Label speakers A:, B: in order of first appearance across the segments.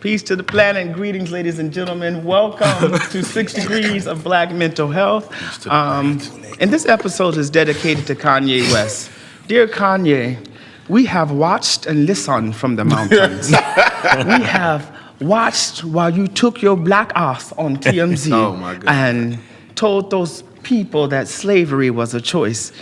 A: Peace to the planet and greetings, ladies and gentlemen. Welcome to 6 Degrees of Black Mental Health. And this episode is dedicated to Kanye West. Dear Kanye, we have watched and listened from the mountains. We have watched while you took your black ass on TMZ and told those people that slavery was a choice.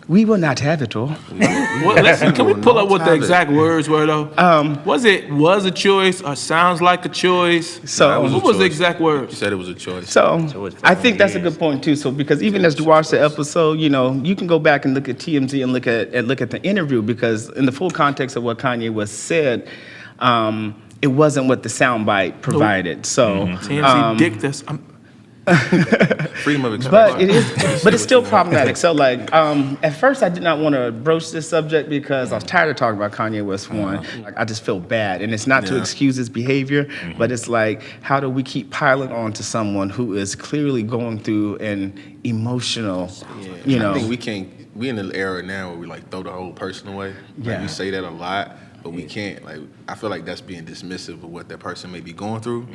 A: We will not have it all.
B: Can we pull up what the exact words were, though? Was a choice or sounds like a choice?
A: So
B: what was the exact word?
C: You said it was a choice.
A: So I think that's a good point too. So because even as you watch the episode, you know, you can go back and look at TMZ and look at the interview, because in the full context of what Kanye West said, it wasn't what the soundbite provided. So
B: TMZ dicked us.
C: Freedom of expression.
A: But it's still problematic. So like, at first I did not want to broach this subject because I was tired of talking about Kanye West. Like, I just feel bad, and it's not to excuse his behavior, but it's like, how do we keep piling on to someone who is clearly going through an emotional, you know?
C: I think we in an era now where we like throw the whole person away. Like, we say that a lot. But we can't, like, I feel like that's being dismissive of what that person may be going through.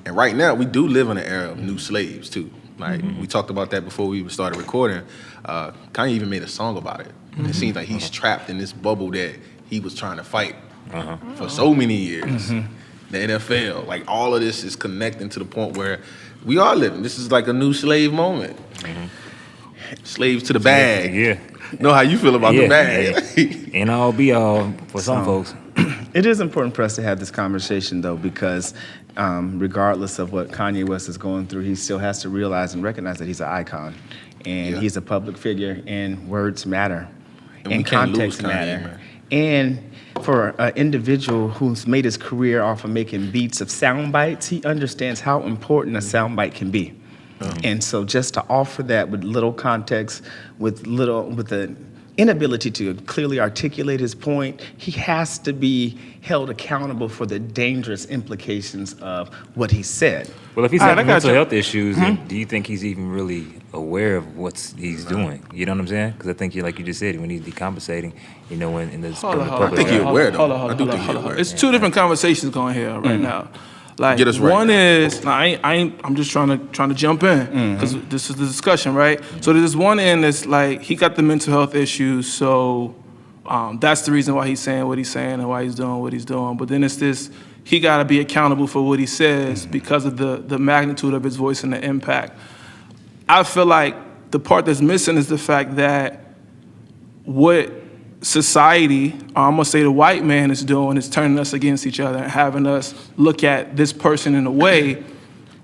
C: And right now, we do live in an era of new slaves, too. Like, we talked about that before we even started recording. Kanye even made a song about it. It seems like he's trapped in this bubble that he was trying to fight for so many years. The NFL, like, all of this is connecting to the point where we are living. This is like a new slave moment. Slaves to the bag.
D: Yeah.
C: Know how you feel about the bag.
D: And all be all for some folks.
A: It is important for us to have this conversation, though, because regardless of what Kanye West is going through, he still has to realize and recognize that he's an icon, and he's a public figure, and words matter, and context matter. And for an individual who's made his career off of making beats of sound bites, he understands how important a sound bite can be. And so just to offer that with little context, with the inability to clearly articulate his point, he has to be held accountable for the dangerous implications of what he said.
D: Well, if he's having mental health issues, do you think he's even really aware of what he's doing? You know what I'm saying? Because I think, like you just said, when he's decompensating, you know, in the public.
C: I think he's aware, though. I do think he's aware.
B: It's two different conversations going here right now. Like, one is, I'm just trying to jump in because this is the discussion, right? So there's one end that's like, he got the mental health issues, so that's the reason why he's saying what he's saying and why he's doing what he's doing. But then it's this, he got to be accountable for what he says because of the magnitude of his voice and the impact. I feel like the part that's missing is the fact that what society, I'm gonna say the white man, is doing is turning us against each other and having us look at this person in a way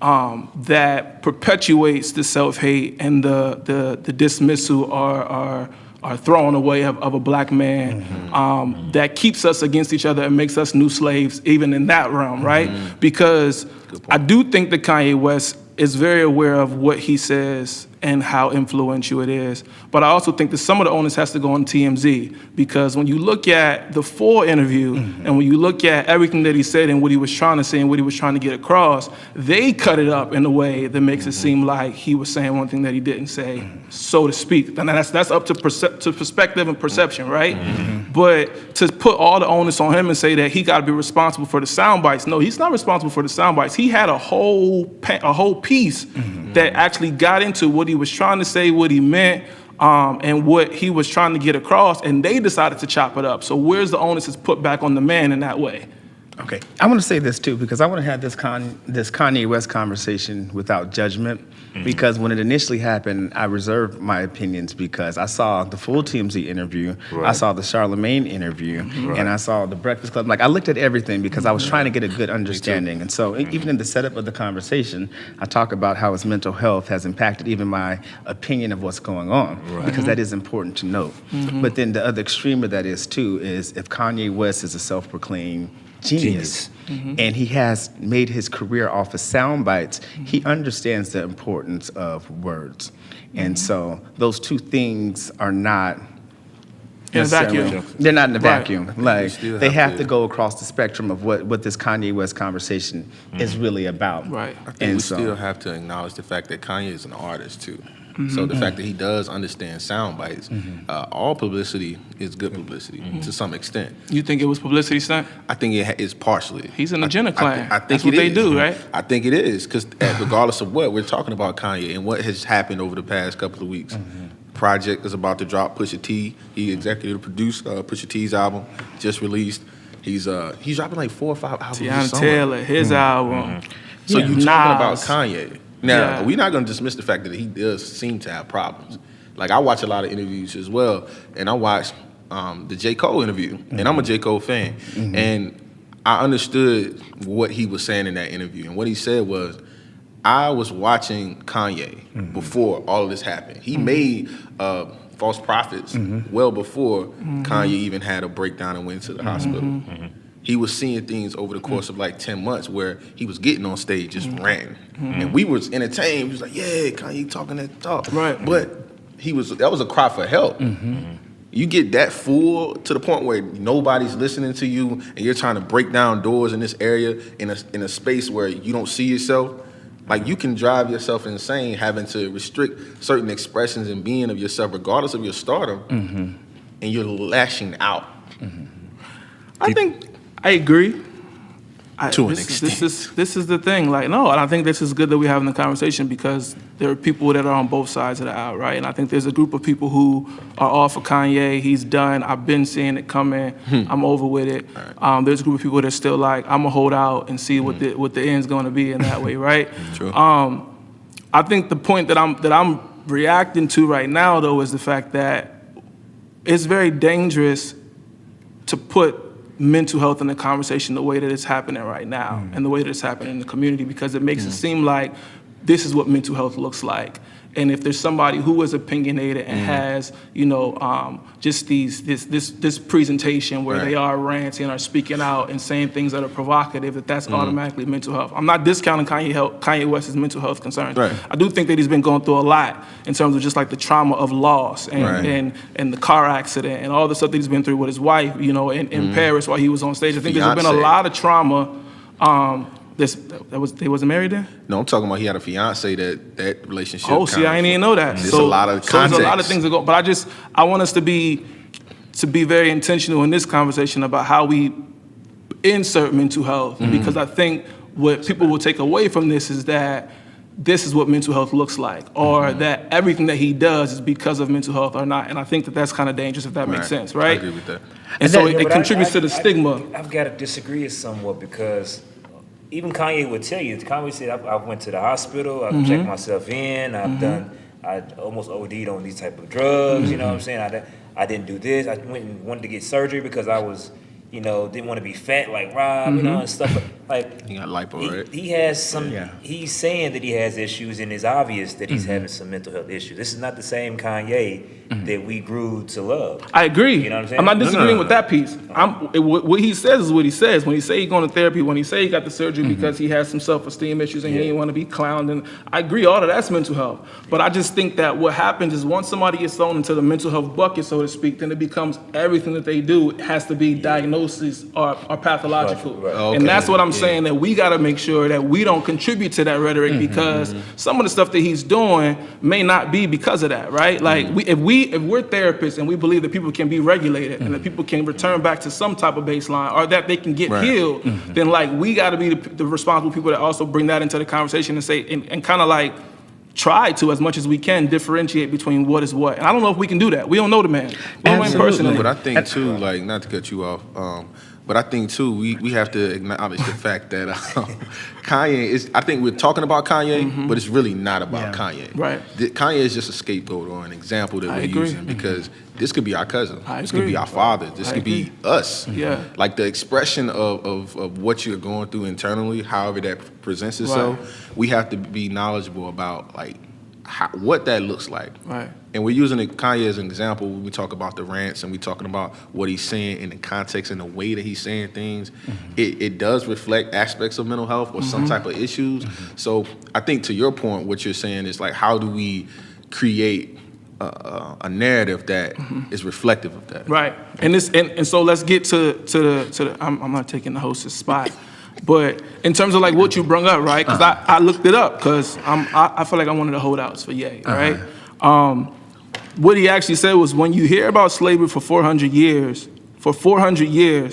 B: that perpetuates the self-hate and the dismissal or throwing away of a black man, that keeps us against each other and makes us new slaves even in that realm, right? Because I do think that Kanye West is very aware of what he says and how influential it is. But I also think that some of the onus has to go on TMZ, because when you look at the full interview and when you look at everything that he said and what he was trying to say and what he was trying to get across, they cut it up in a way that makes it seem like he was saying one thing that he didn't say, so to speak. And that's up to perspective and perception, right? But to put all the onus on him and say that he got to be responsible for the sound bites, no, he's not responsible for the sound bites. He had a whole piece that actually got into what he was trying to say, what he meant, and what he was trying to get across, and they decided to chop it up. So where's the onus is put back on the man in that way?
A: Okay, I want to say this too, because I want to have this Kanye West conversation without judgment, because when it initially happened, I reserved my opinions because I saw the full TMZ interview, I saw the Charlemagne interview, and I saw the Breakfast Club. Like, I looked at everything because I was trying to get a good understanding. And so even in the setup of the conversation, I talk about how his mental health has impacted even my opinion of what's going on, because that is important to note. But then the other extreme of that is too, is if Kanye West is a self-proclaimed genius. And he has made his career off of sound bites, he understands the importance of words. And so those two things are not
B: in a vacuum.
A: They're not in a vacuum. Like, they have to go across the spectrum of what this Kanye West conversation is really about.
B: Right.
C: I think we still have to acknowledge the fact that Kanye is an artist too. So the fact that he does understand sound bites, all publicity is good publicity to some extent.
B: You think it was publicity stunt?
C: I think it is partially.
B: He's an agenda client.
C: I think
B: that's what they do, right?
C: I think it is, because regardless of what, we're talking about Kanye and what has happened over the past couple of weeks. Project is about to drop. Pusha T, he executive produced Pusha T's album, just released. He's dropping like 4 or 5 albums.
B: Tiana Taylor, his album.
C: So you talking about
B: Nas.
C: Kanye. Now, we're not going to dismiss the fact that he does seem to have problems. Like, I watch a lot of interviews as well, and I watched the J. Cole interview, and I'm a J. Cole fan. And I understood what he was saying in that interview, and what he said was, I was watching Kanye before all of this happened. He made false prophets well before Kanye even had a breakdown and went to the hospital. He was seeing things over the course of like 10 months where he was getting on stage just ranting. And we was entertained. We was like, yeah, Kanye talking that talk.
B: Right.
C: But that was a cry for help. You get that full to the point where nobody's listening to you and you're trying to break down doors in this area in a space where you don't see yourself. Like, you can drive yourself insane having to restrict certain expressions and being of yourself regardless of your stardom, and you're lashing out.
B: I think I agree.
C: To an extent.
B: This is the thing. Like, no, and I think this is good that we're having the conversation because there are people that are on both sides of the aisle, right? And I think there's a group of people who are all for Kanye. He's done. I've been seeing it coming. I'm over with it. Right. There's a group of people that are still like, I'm gonna hold out and see what the end's gonna be in that way, right?
C: True.
B: I think the point that I'm reacting to right now, though, is the fact that it's very dangerous to put mental health in the conversation the way that it's happening right now and the way that it's happening in the community, because it makes it seem like this is what mental health looks like. And if there's somebody who is opinionated and has, just this presentation where they are ranting or speaking out and saying things that are provocative, that's automatically mental health. I'm not discounting Kanye West's mental health concerns. Right. I do think that he's been going through a lot in terms of just like the trauma of loss and the car accident and all the stuff that he's been through with his wife, in Paris while he was on stage. I think there's been a lot of trauma. They wasn't married then?
C: No, I'm talking about he had a fiance that relationship.
B: Oh, see, I didn't even know that.
C: There's a lot of context.
B: There's a lot of things that go. But I want us to be very intentional in this conversation about how we insert mental health, because I think what people will take away from this is that this is what mental health looks like, or that everything that he does is because of mental health or not. And I think that that's kind of dangerous, if that makes sense, right?
C: I agree with that.
B: And so it contributes to the stigma.
D: I've got to disagree somewhat, because even Kanye would tell you. Kanye said, I went to the hospital, I checked myself in, I almost OD'd on these type of drugs, you know what I'm saying? I didn't do this. I went and wanted to get surgery because I was, didn't want to be fat like Rob, and stuff. Like,
C: he got lipo, right?
D: He has some, he's saying that he has issues, and it's obvious that he's having some mental health issues. This is not the same Kanye that we grew to love.
B: I agree.
D: You know what I'm saying?
B: I'm not disagreeing with that piece. What he says is what he says. When he say he's going to therapy, when he say he got the surgery because he has some self-esteem issues and he didn't want to be clowned, and I agree, all of that's mental health. But I just think that what happens is once somebody gets thrown into the mental health bucket, so to speak, then it becomes everything that they do has to be diagnosis or pathological. Right. Okay. And that's what I'm saying, that we got to make sure that we don't contribute to that rhetoric, because some of the stuff that he's doing may not be because of that, right? Like, if we're therapists and we believe that people can be regulated and that people can return back to some type of baseline, or that they can get healed, then like we got to be the responsible people that also bring that into the conversation and say, and kind of like try to, as much as we can, differentiate between what is what. And I don't know if we can do that. We don't know the man. We don't know him personally.
C: But I think too, like, not to cut you off, but I think too, we have to acknowledge the fact that Kanye is, I think we're talking about Kanye, but it's really not about Kanye.
B: Right.
C: Kanye is just a scapegoat or an example that we're using, because this could be our cousin. This could be our father. This could be us.
B: Yeah.
C: Like, the expression of what you're going through internally, however that presents itself, we have to be knowledgeable about, like, what that looks like.
B: Right.
C: And we're using Kanye as an example when we talk about the rants and we talking about what he's saying in the context and the way that he's saying things. It does reflect aspects of mental health or some type of issues. So I think, to your point, what you're saying is, like, how do we create a narrative that is reflective of that?
B: Right. And so let's get to the I'm not taking the host's spot. But in terms of like what you brung up, right? Because I looked it up, because I feel like I'm one of the holdouts for Ye, right? What he actually said was, when you hear about slavery for 400 years,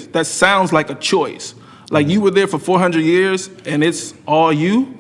B: that sounds like a choice. Like, you were there for 400 years and it's all you.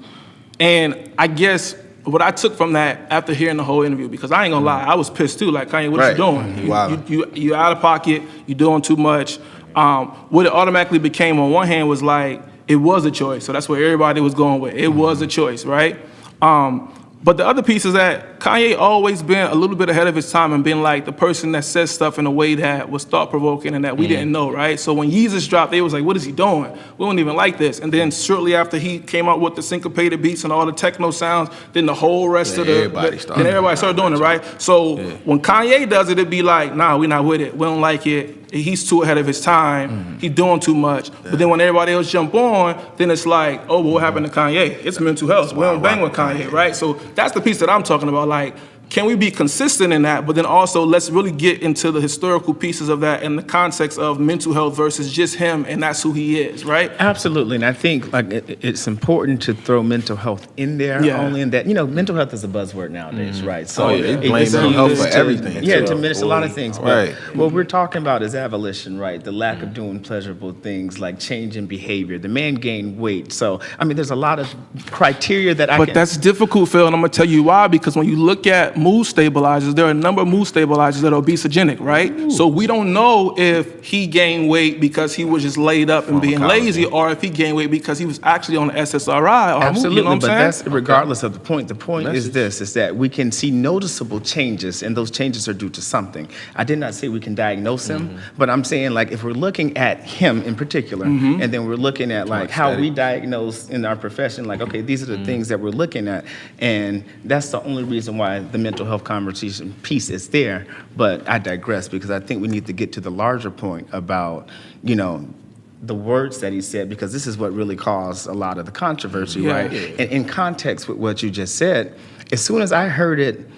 B: And I guess what I took from that after hearing the whole interview, because I ain't gonna lie, I was pissed too. Like, Kanye, what you doing? You out of pocket, you doing too much. What it automatically became on one hand was like, it was a choice. So that's where everybody was going with. It was a choice, right? But the other piece is that Kanye always been a little bit ahead of his time and been like the person that says stuff in a way that was thought-provoking and that we didn't know, right? So when Yeezus dropped, they was like, what is he doing? We don't even like this. And then shortly after he came out with the syncopated beats and all the techno sounds, then the whole rest of everybody started doing it, right? So when Kanye does it, it'd be like, nah, we're not with it. We don't like it. He's too ahead of his time. He's doing too much. But then when everybody else jump on, then it's like, oh, but what happened to Kanye? It's mental health. We don't bang with Kanye, right? So that's the piece that I'm talking about. Like, can we be consistent in that? But then also, let's really get into the historical pieces of that and the context of mental health versus just him, and that's who he is, right?
A: Absolutely, and I think like it's important to throw mental health in there. Only in that, mental health is a buzzword nowadays, right? So
C: they blame mental health for everything.
A: Yeah, to diminish a lot of things. But what we're talking about is abolition, right? The lack of doing pleasurable things like change in behavior. The man gained weight. So I mean, there's a lot of criteria that
B: But that's difficult, Phil, and I'm gonna tell you why. Because when you look at mood stabilizers, there are a number of mood stabilizers that are obesogenic, right? Ooh. So we don't know if he gained weight because he was just laid up and being lazy, or if he gained weight because he was actually on the SSRI. Or
A: absolutely,
B: you know what
A: but
B: I'm
A: that's regardless of the point. The point is that we can see noticeable changes, and those changes are due to something. I did not say we can diagnose him, but I'm saying like if we're looking at him in particular, and then we're looking at like how we diagnose in our profession, like okay, these are the things that we're looking at, and that's the only reason why the mental health conversation piece is there. But I digress because I think we need to get to the larger point about, the words that he said, because this is what really caused a lot of the controversy, right? And in context with what you just said, as soon as I heard it,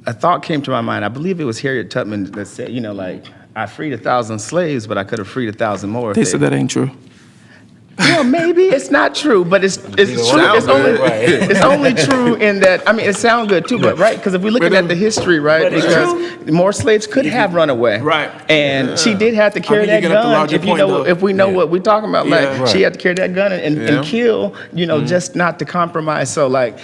A: a thought came to my mind. I believe it was Harriet Tubman that said, like, I freed 1,000 slaves, but I could have freed 1,000 more.
B: They said that ain't true.
A: Well, maybe it's not true, but it's true. It's only true in that. I mean, it sounds good too, but right? Because if we're looking at the history, right? Because more slaves could have run away,
B: right?
A: And she did have to carry that gun. If we know what we're talking about, like she had to carry that gun and kill, just not to compromise. So like.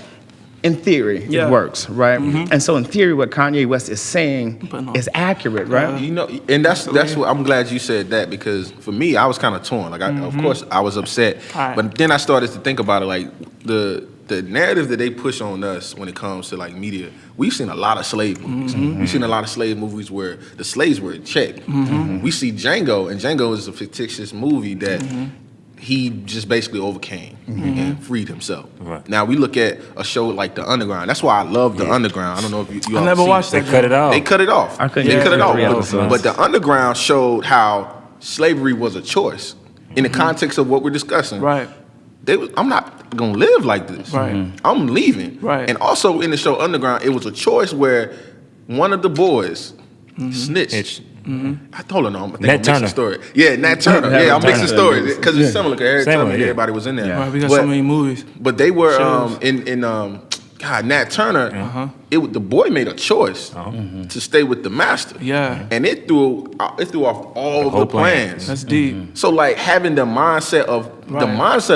A: In theory, it works, right? And so in theory, what Kanye West is saying is accurate, right?
C: And that's what I'm glad you said that, because for me, I was kind of torn. Like, of course, I was upset, but then I started to think about it, like the narrative that they push on us when it comes to like media. We've seen a lot of slave movies. We've seen a lot of slave movies where the slaves were in check. We see Django, and Django is a fictitious movie that. He just basically overcame and freed himself. Right. Now we look at a show like The Underground. That's why I love The Underground. I don't know if you all
B: never watched
D: it. They cut it off.
C: They cut it off. They cut it off. But The Underground showed how slavery was a choice in the context of what we're discussing.
B: Right.
C: I'm not gonna live like this.
B: Right.
C: I'm leaving.
B: Right.
C: And also in the show Underground, it was a choice where one of the boys snitched. I told her no. I think I'm mixing the story. Yeah, Nat Turner. Yeah, I'm mixing stories because it's similar. Harriet Tubman, everybody was in there.
B: Right, we got so many movies.
C: But they were Nat Turner. The boy made a choice to stay with the master.
B: Yeah,
C: and it threw off all the plans.
B: That's deep.
C: So like having the mindset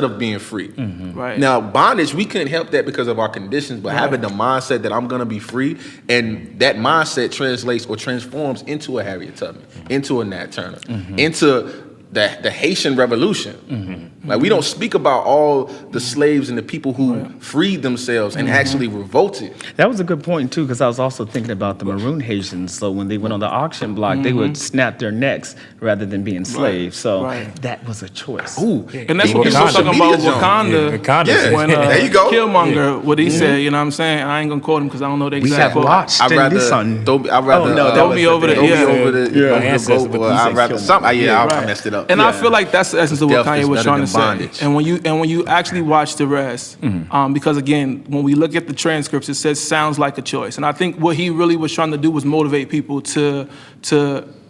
C: of being free.
B: Right.
C: Now bondage, we couldn't help that because of our conditions, but having the mindset that I'm gonna be free, and that mindset translates or transforms into a Harriet Tubman, into a Nat Turner, into the Haitian Revolution. Like we don't speak about all the slaves and the people who freed themselves and actually revolted.
A: That was a good point too, because I was also thinking about the Maroon Haitians. So when they went on the auction block, they would snap their necks rather than being slaves. So that was a choice.
C: Ooh,
B: and that's what people talking about Wakanda. When
C: there you go.
B: Killmonger, what he said, you know what I'm saying? I ain't gonna quote him because I don't know the exact quote.
C: I'd rather throw me over the I'd rather something. I messed it up.
B: And I feel like that's the essence of what Kanye was trying to say. And when you actually watch the rest, because again, when we look at the transcripts, it says sounds like a choice. And I think what he really was trying to do was motivate people to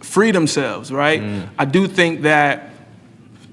B: free themselves, right? I do think that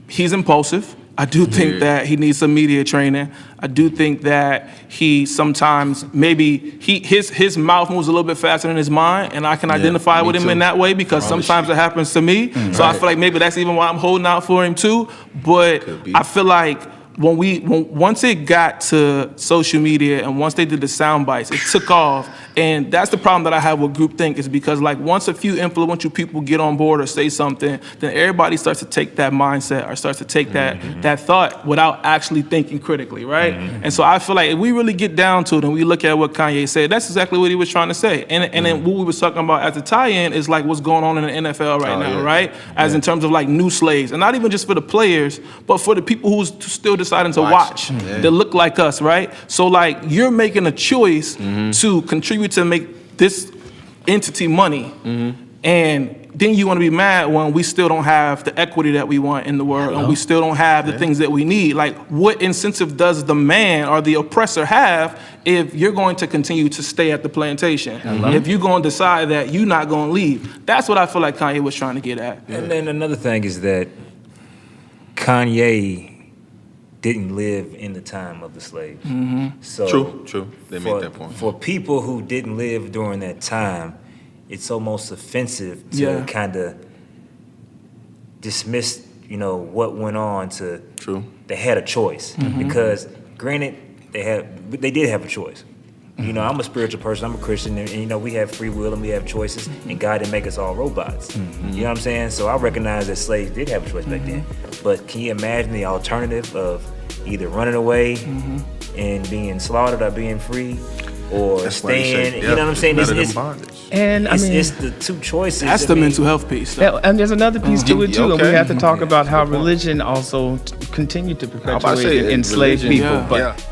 B: he's impulsive. I do think that he needs some media training. I do think that he sometimes his mouth moves a little bit faster than his mind, and I can identify with him in that way because sometimes it happens to me. So I feel like maybe that's even why I'm holding out for him too. But I feel like once it got to social media and once they did the sound bites, it took off. And that's the problem that I have with groupthink is because like once a few influential people get on board or say something, then everybody starts to take that mindset or starts to take that thought without actually thinking critically, right? And so I feel like if we really get down to it and we look at what Kanye said, that's exactly what he was trying to say. And then what we was talking about as a tie-in is like what's going on in the NFL right now, right? As in terms of like new slaves, and not even just for the players, but for the people who's still deciding to watch that look like us, right? So like you're making a choice to contribute to make this entity money, and then you want to be mad when we still don't have the equity that we want in the world, and we still don't have the things that we need. Like, what incentive does the man or the oppressor have if you're going to continue to stay at the plantation? If you're going to decide that you're not going to leave? That's what I feel like Kanye was trying to get at.
D: And then another thing is that Kanye didn't live in the time of the slaves. So
C: True. They made that point.
D: For people who didn't live during that time, it's almost offensive to kind of dismiss, what went on to.
C: True.
D: They had a choice because, granted, they did have a choice. I'm a spiritual person. I'm a Christian, and we have free will and we have choices, and God didn't make us all robots. You know what I'm saying? So I recognize that slaves did have a choice back then. But can you imagine the alternative of either running away and being slaughtered or being free, or staying? You know what I'm saying? It's the two choices.
B: That's the mental health piece.
A: And there's another piece to it too, and we have to talk about how religion also continued to perpetuate and enslave people. But